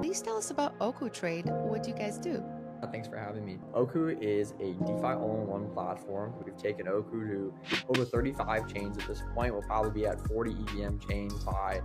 Please tell us about Oku Trade. What do you guys do? Thanks for having me. Oku is a DeFi all-in-one platform. We've taken Oku to over 35 chains at this point. We'll probably be at 40 EVM chains by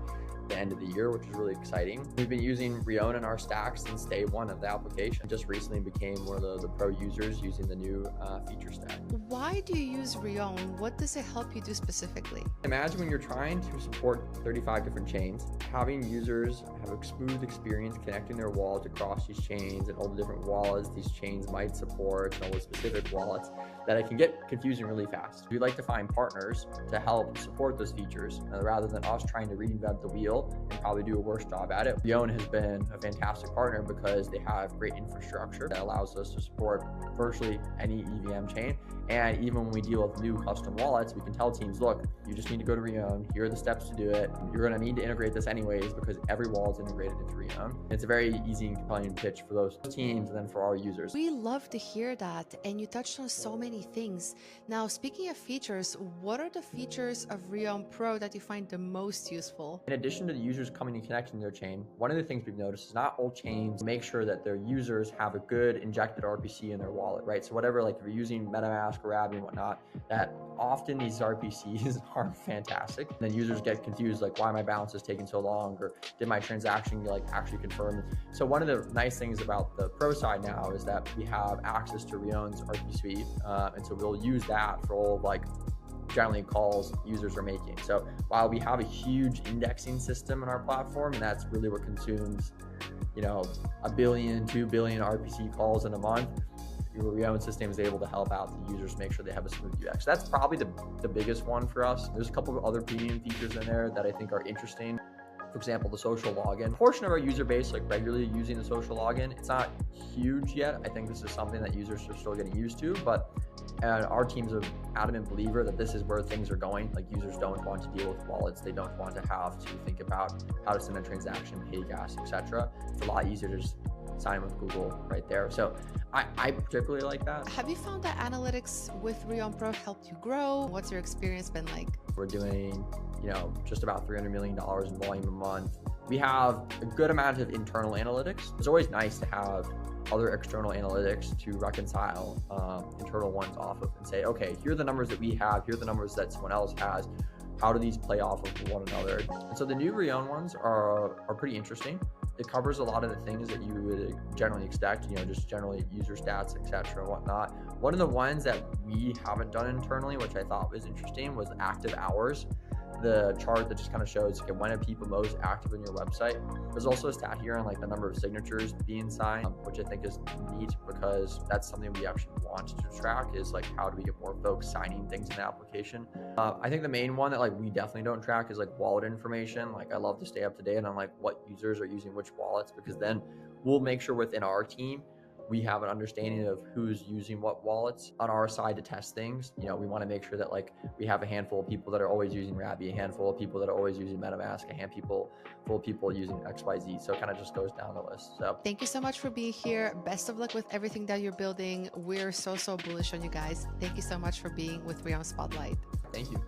the end of the year, which is really exciting. We've been using Reown in our stack since day one of the application. Just recently became one of the pro users using the new feature stack. Why do you use Reown? What does it help you do specifically? Imagine when you're trying to support 35 different chains, having users have a smooth experience connecting their wallets across these chains and all the different wallets these chains might support and all the specific wallets, that it can get confusing really fast. We'd like to find partners to help support those features rather than us trying to reinvent the wheel and probably do a worse job at it. Reown has been a fantastic partner because they have great infrastructure that allows us to support virtually any EVM chain. And even when we deal with new custom wallets, we can tell teams, look, you just need to go to Reown. Here are the steps to do it. You're going to need to integrate this anyways because every wallet's integrated into Reown. It's a very easy and compelling pitch for those teams and then for our users. We love to hear that, and you touched on so many things. Now, speaking of features, what are the features of Reown Pro that you find the most useful? In addition to the users coming and connecting to their chain, one of the things we've noticed is not all chains make sure that their users have a good injected RPC in their wallet, right? So whatever, like if you're using MetaMask or Rabby and whatnot, that often these RPCs are fantastic. And then users get confused, like why my balance is taking so long, or did my transaction like actually confirm? So one of the nice things about the pro side now is that we have access to Reown's RP suite. And so we'll use that for all like generally calls users are making. So while we have a huge indexing system in our platform, and that's really what consumes, you know, 1 billion, 2 billion RPC calls in a month, your Reown system is able to help out the users make sure they have a smooth UX. So that's probably the biggest one for us. There's a couple of other premium features in there that I think are interesting. For example, the social login. A portion of our user base like regularly using the social login. It's not huge yet. I think this is something that users are still getting used to, but our team's an adamant believer that this is where things are going. Like users don't want to deal with wallets. They don't want to have to think about how to send a transaction, pay gas, etc. It's a lot easier to just sign with Google right there. So I particularly like that. Have you found that analytics with Reown Pro helped you grow? What's your experience been like? We're doing, you know, just about $300 million in volume a month. We have a good amount of internal analytics. It's always nice to have other external analytics to reconcile internal ones off of and say, okay, here are the numbers that we have, here are the numbers that someone else has. How do these play off of one another? And so the new Reown ones are pretty interesting. It covers a lot of the things that you would generally expect, you know, just generally user stats, etc. and whatnot. One of the ones that we haven't done internally, which I thought was interesting, was active hours. The chart that just kind of shows okay, when are people most active on your website. There's also a stat here on like the number of signatures being signed, which I think is neat because that's something we actually want to track is like how do we get more folks signing things in the application. I think the main one that like we definitely don't track is like wallet information. Like I love to stay up to date on like what users are using which wallets because then we'll make sure within our team we have an understanding of who's using what wallets on our side to test things. You know, we want to make sure that like we have a handful of people that are always using Rabby, a handful of people that are always using MetaMask, a handful of people using XYZ. So it kind of just goes down the list. So thank you so much for being here. Best of luck with everything that you're building. We're so bullish on you guys. Thank you so much for being with Reown Spotlight. Thank you.